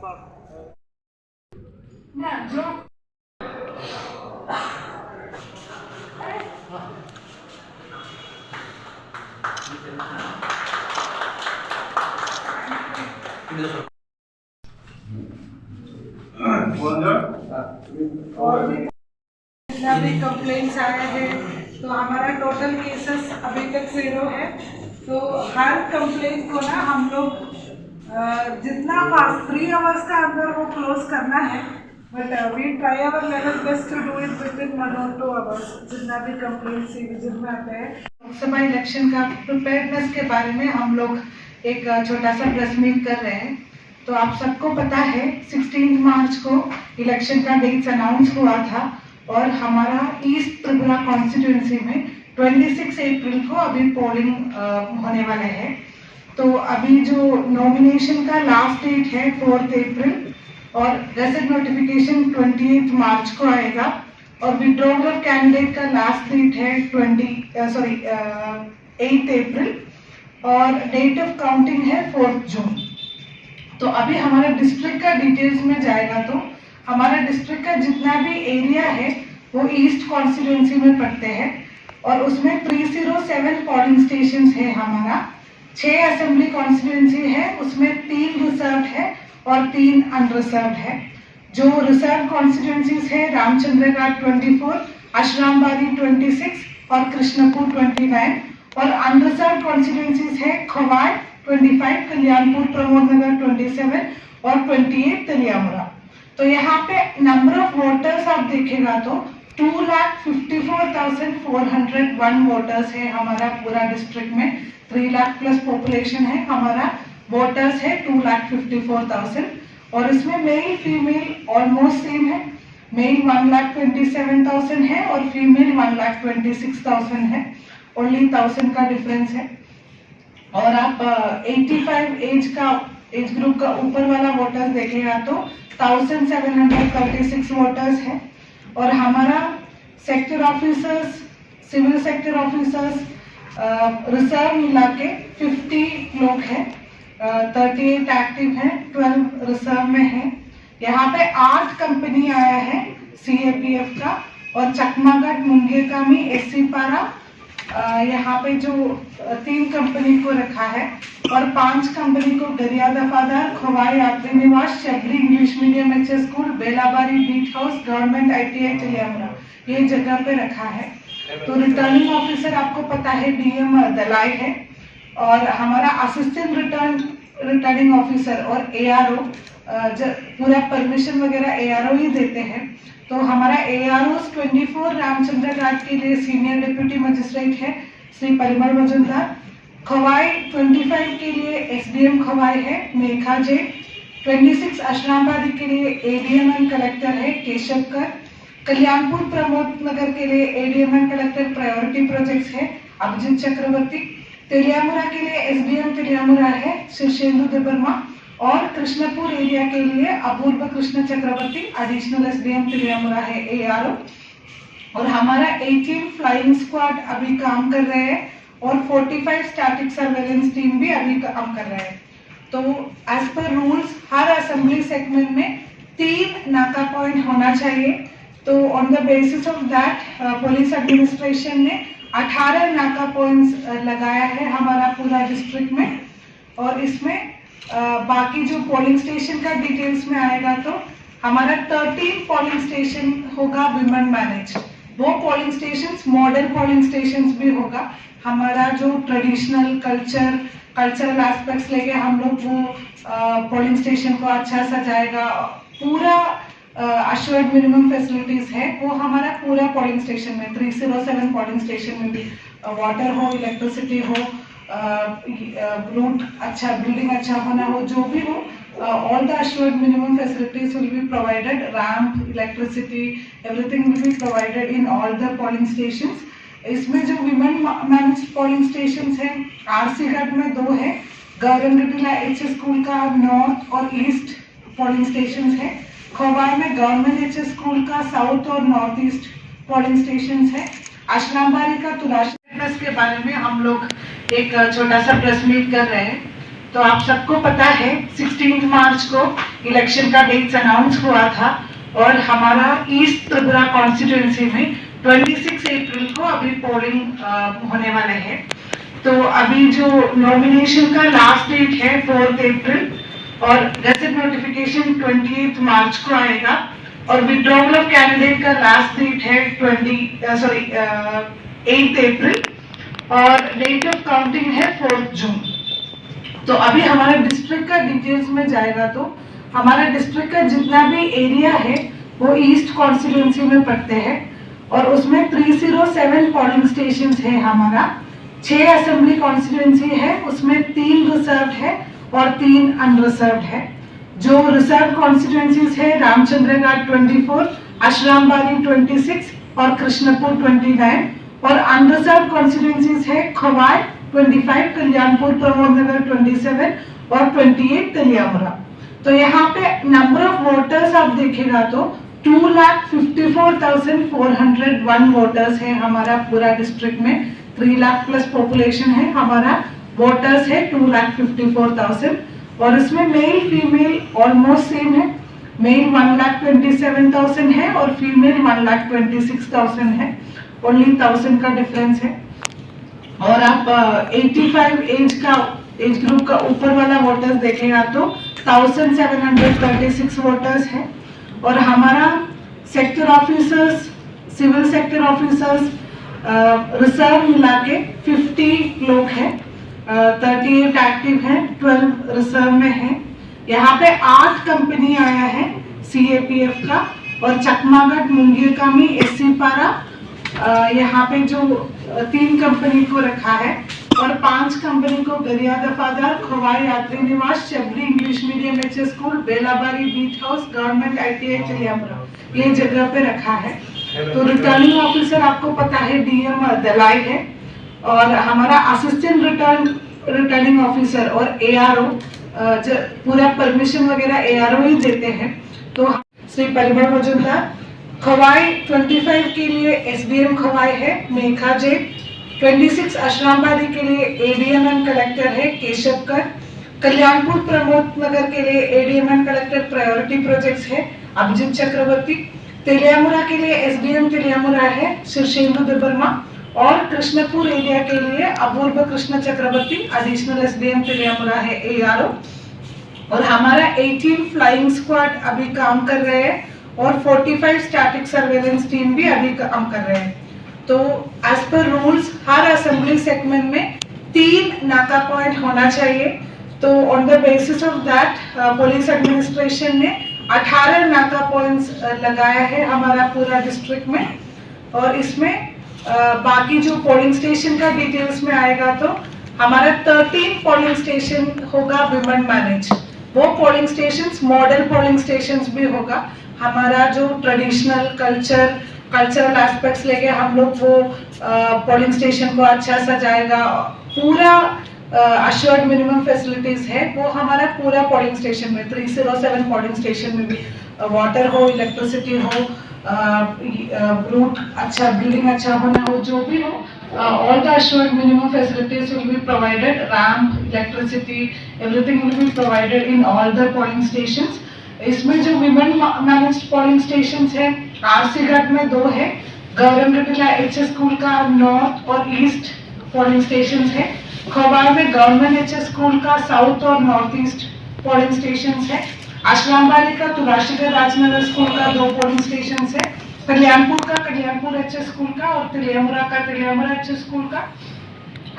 जो और भी जितना भी कंप्लेंट्स आए हैं तो हमारा टोटल केसेस अभी तक 0 है। तो हर कंप्लेंट को ना हम लोग जितना फास्ट 3 आवर्स का अंदर वो क्लोज करना है, but we try our level best to do it within 1 और 2 आवर्स। जितना भी कंप्लेंट्स डिवीजन में आते हैं, लोकसभा इलेक्शन का प्रिपेयर्डनेस के बारे में हम लोग एक छोटा सा प्रेस मीट कर रहे हैं। तो आप सबको पता है 16 मार्च को इलेक्शन का डेट्स अनाउंस हुआ था और हमारा ईस्ट त्रिपुरा कॉन्स्टिट्यूंसी में 26 अप्रैल को अभी पोलिंग होने वाले हैं। तो अभी जो नॉमिनेशन का लास्ट डेट है 4 अप्रैल और गैजेट नोटिफिकेशन 28 मार्च को आएगा और विड्रॉल ऑफ कैंडिडेट का लास्ट डेट है 8 अप्रैल और डेट ऑफ काउंटिंग है 4 जून। तो अभी हमारा डिस्ट्रिक्ट का डिटेल्स में जाएगा तो हमारा डिस्ट्रिक्ट का जितना भी एरिया है वो ईस्ट कॉन्स्टिट्यूंसी में पड़ते हैं और उसमें 307 पोलिंग स्टेशन है। हमारा 6 असेंबली कॉन्स्टिट्यूंसी है, उसमें 3 रिजर्व है और 3 अनरिजर्व है। जो रिजर्व कॉन्स्टिट्यूंसीज है रामचंद्र घाट 24, अशरामबाड़ी 26 और कृष्णपुर 29 और अनरिजर्व कॉन्स्टिट्यूंसीज है खवाई 25, कल्याणपुर प्रमोद नगर 27 और 28 तलियामुरा। तो यहाँ पे नंबर ऑफ वोटर्स आप देखेगा तो 2,54,401 वोटर्स है हमारा पूरा डिस्ट्रिक्ट में। 3 लाख प्लस पॉपुलेशन है, हमारा वोटर्स है 2,54,000 और इसमें मेल फीमेल ऑलमोस्ट सेम है। मेल 1,27,000 है और फीमेल 1,26,000 है, ओनली 1000 का डिफरेंस है। और आप 85 एज ग्रुप का ऊपर वाला वोटर्स देखेगा तो 1736 वोटर्स है और हमारा sector officers, civil sector officers, reserve मिला के 50 लोग हैं, 38 एक्टिव हैं, 12 रिजर्व में हैं। यहाँ पे 8 कंपनी आया है CAPF का और चकमागढ़ मुंगेकामी SC पारा, यहाँ पे जो 3 कंपनी को रखा है और 5 कंपनी को गरिया दफादार, Khowai Yatri Niwas, Shabari English medium HS school, Belabari beat house, government ITI Teliamura ये जगह पे रखा है। तो रिटर्निंग ऑफिसर आपको पता है DM दलाई है और हमारा असिस्टेंट रिटर्निंग ऑफिसर और ARO पूरा परमिशन वगैरह ARO ही देते हैं। तो हमारा AROs 24 रामचंद्र घाट के लिए सीनियर डिप्यूटी मजिस्ट्रेट है श्री परिमल मजुमदार, खवाई 25 के लिए SDM खवाई है मेघा जे, 26 अशरामबाड़ी के लिए ADM एंड कलेक्टर है केशव कर, कल्याणपुर प्रमोद नगर के लिए ADM and collector priority projects है अभिजीत चक्रवर्ती, तलियामुरा के लिए SDM तलियामुरा है शीर्षेंदु देवर्मा और कृष्णपुर एरिया के लिए अपूर्व कृष्ण चक्रवर्ती एडिशनल SDM तलियामुरा है ARO। और हमारा 18 फ्लाइंग स्क्वाड अभी काम कर रहे हैं और 45 स्टैटिक सर्वेलेंस टीम भी अभी काम कर रहे हैं। तो एज पर रूल्स हर असेंबली सेगमेंट में 3 नाका पॉइंट होना चाहिए। तो on the basis of that police administration ने 18 नाका पॉइंट्स लगाया है हमारा पूरा डिस्ट्रिक्ट में और इसमें बाकी जो पोलिंग स्टेशन का डिटेल्स में आएगा तो हमारा 13 पोलिंग स्टेशन होगा विमेन मैनेज। वो polling stations modern polling stations भी होगा। हमारा जो ट्रेडिशनल कल्चरल एस्पेक्ट्स लेके हम लोग वो पोलिंग स्टेशन को अच्छा सजाएगा। पूरा अश्योर्ड मिनिमम फैसिलिटीज है वो हमारा पूरा पोलिंग स्टेशन में 307 पोलिंग स्टेशन में भी वाटर हो, इलेक्ट्रिसिटी हो, रूट अच्छा, बिल्डिंग अच्छा होना हो, जो भी हो, all the assured minimum facilities will be provided, ramp, electricity, everything will be provided in all the polling stations। इसमें जो women managed polling stations हैं RC घाट में 2 है, गौरंगटिला HS स्कूल का नॉर्थ और ईस्ट पोलिंग स्टेशन है, खवाई में गवर्नमेंट HS स्कूल का साउथ और नॉर्थ ईस्ट पोलिंग स्टेशन है, अशरामबाड़ी का तुलाश के बारे में हम लोग एक छोटा सा प्रेस मीट कर रहे हैं। तो आप सबको पता है 16 मार्च को इलेक्शन का डेट्स अनाउंस हुआ था और हमारा ईस्ट त्रिपुरा कॉन्स्टिट्यूएंसी में 26 अप्रैल को अभी पोलिंग होने वाले हैं। तो अभी जो नॉमिनेशन का लास्ट डेट है 4 अप्रैल और गैजेट नोटिफिकेशन 28 मार्च को आएगा और विड्रॉवल ऑफ कैंडिडेट का लास्ट डेट है 8 अप्रैल और डेट ऑफ काउंटिंग है 4 जून। तो अभी हमारे डिस्ट्रिक्ट का डिटेल्स में जाएगा तो हमारा डिस्ट्रिक्ट का जितना भी एरिया है वो ईस्ट कॉन्स्टिट्यूएंसी में पड़ते हैं और उसमें 307 पोलिंग स्टेशन है हमारा। 6 असेंबली कॉन्स्टिट्यूएंसी है, उसमें 3 रिजर्व है और 3 अनरिजर्व है। जो रिजर्व कॉन्स्टिट्यूएंसीज है रामचंद्रगढ़ 24, अशरामबाड़ी 26 और कृष्णपुर 29 और अनरिजर्व कॉन्स्टिट्यूएंसीज है खवाई 25, कल्याणपुर प्रमोद नगर 27 और 28 तेलियामुरा। तो यहाँ पे नंबर ऑफ वोटर्स आप देखेगा तो 2,54,401 वोटर्स है हमारा पूरा डिस्ट्रिक्ट में। 3 लाख प्लस पॉपुलेशन है हमारा, वोटर्स है 2,54,000 और इसमें मेल फीमेल ऑलमोस्ट सेम है। मेल 1,27,000 है और फीमेल 1,26,000 है, ओनली 1000 का डिफरेंस है। और आप 85 एज ग्रुप का ऊपर वाला वोटर्स देखेगा तो 1736 वोटर्स है और हमारा sector officers, civil sector officers reserve मिला के 50 लोग हैं। 38 एक्टिव है, 12 रिजर्व में है। यहाँ पे 8 कंपनी आया है CAPF का और चकमागढ़ मुंगेरकामी SC पारा यहाँ पे जो 3 कंपनी को रखा है और 5 कंपनी को गरिया दफादार, Khowai Yatri Niwas, Chabari English medium HS school, Belabari beat house, government ITI Teliamura ये जगह पे रखा है। तो रिटर्निंग ऑफिसर आपको पता है DM दलाई है और हमारा असिस्टेंट रिटर्निंग ऑफिसर और ARO पूरा परमिशन वगैरह ARO ही देते हैं। तो श्री परिमल मजुमदार। खवाई 25 के लिए SDM खवाई है मेघा जैन। 26 अशरामबाड़ी के लिए ADM एंड कलेक्टर है केशवकर। कल्याणपुर प्रमोद नगर के लिए ADM and collector priority projects है अभिजीत चक्रवर्ती। तेलियामुरा के लिए SDM तेलियामुरा है शीर्षेंदु देवर्मा और कृष्णपुर एरिया के लिए अपूर्व कृष्ण चक्रवर्ती एडिशनल SDM तेलियामुरा है ARO। और हमारा 18 फ्लाइंग स्क्वाड अभी काम कर रहे हैं और 45 स्टैटिक सर्वेलेंस टीम भी अभी काम कर रहे हैं। तो एज पर रूल्स हर असेंबली सेगमेंट में 3 नाका पॉइंट होना चाहिए। तो on the basis of that police administration ने 18 नाका पॉइंट्स लगाया है हमारा पूरा डिस्ट्रिक्ट में और इसमें बाकी जो पोलिंग स्टेशन का डिटेल्स में आएगा तो हमारा 13 पोलिंग स्टेशन होगा विमेन मैनेज। वो polling stations model polling stations भी होगा। हमारा जो ट्रेडिशनल कल्चरल एस्पेक्ट्स लेके हम लोग वो पोलिंग स्टेशन को अच्छा सजाएगा। पूरा अश्योर्ड मिनिमम फैसिलिटीज है वो हमारा पूरा पोलिंग स्टेशन में 307 पोलिंग स्टेशन में भी वाटर हो, इलेक्ट्रिसिटी हो, रूट अच्छा, बिल्डिंग अच्छा होना हो, जो भी हो, all the assured minimum facilities will be provided. Ramp, electricity, everything will be provided in all the polling stations. इसमें जो विमेन मैनेज्ड पोलिंग स्टेशंस है RC घाट में 2 है, गौरव कटिला HS स्कूल का नॉर्थ और ईस्ट पोलिंग स्टेशंस है। खवाई में गवर्नमेंट HS स्कूल का साउथ और नॉर्थ ईस्ट पोलिंग स्टेशंस है। अशरामबाड़ी का तुराशीगढ़ राजनगर स्कूल का 2 पोलिंग स्टेशंस है। कल्याणपुर का कल्याणपुर HS स्कूल का और तेलियामुरा का तेलियामुरा HS स्कूल का।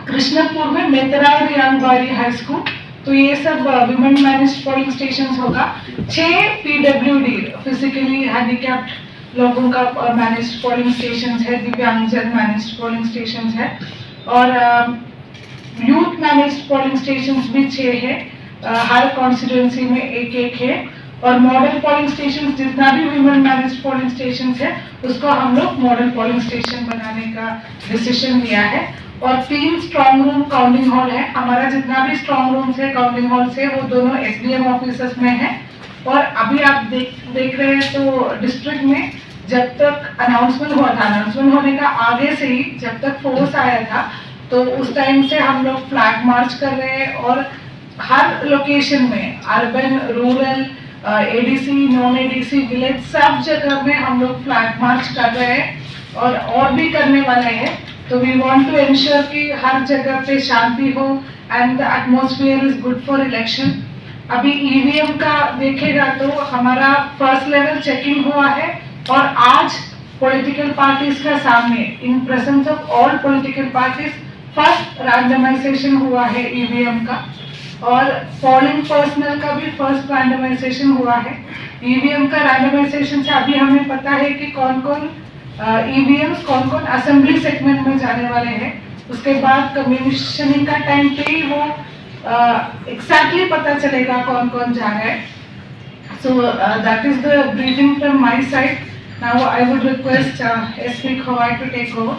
कृष्णपुर में मेतराय रियांगबाड़ी हाई स्कूल। तो ये सब विमेन मैनेज्ड पोलिंग स्टेशंस होगा। 6 PWD फिजिकली हैंडीकैप्ड लोगों का मैनेज्ड पोलिंग स्टेशंस है, दिव्यांगजन मैनेज्ड पोलिंग स्टेशंस है और यूथ मैनेज्ड पोलिंग स्टेशंस भी 6 है। हर कॉन्स्टिट्यूएंसी में एक है और मॉडल पोलिंग स्टेशन जितना भी विमेन मैनेज्ड पोलिंग स्टेशन है उसको हम लोग मॉडल पोलिंग स्टेशन बनाने का डिसीजन लिया है। और 3 स्ट्रॉन्ग रूम काउंटिंग हॉल है हमारा। जितना भी स्ट्रॉन्ग रूम्स है काउंटिंग हॉल्स है वो दोनों SDM ऑफिसर्स में है। और अभी आप देख रहे हैं तो डिस्ट्रिक्ट में जब तक अनाउंसमेंट हुआ था, अनाउंसमेंट होने का आगे से ही जब तक फोर्स आया था तो उस टाइम से हम लोग फ्लैग मार्च कर रहे हैं और हर लोकेशन में urban, rural, ADC, non ADC, village, सब जगह में हम लोग फ्लैग मार्च कर रहे हैं और भी करने वाले हैं। तो वी वांट टू इंश्योर कि हर जगह पे शांति हो and the atmosphere is good for election. अभी ईवीएम का देखेगा तो हमारा फर्स्ट लेवल चेकिंग हुआ है और आज पॉलिटिकल पार्टीज का सामने in presence of all political parties first randomization हुआ है ईवीएम का, और पोलिंग पर्सनल का भी फर्स्ट रैंडमाइजेशन हुआ है। ईवीएम का रैंडमाइजेशन से अभी हमें पता है कि कौन कौन ईवीएम्स कौन कौन असेंबली सेगमेंट में जाने वाले हैं। उसके बाद कमीशनिंग का टाइम पे ही वो एग्जैक्टली पता चलेगा कौन कौन जा रहा है। So that is the briefing from my side. Now I would request SP Khawai to take over.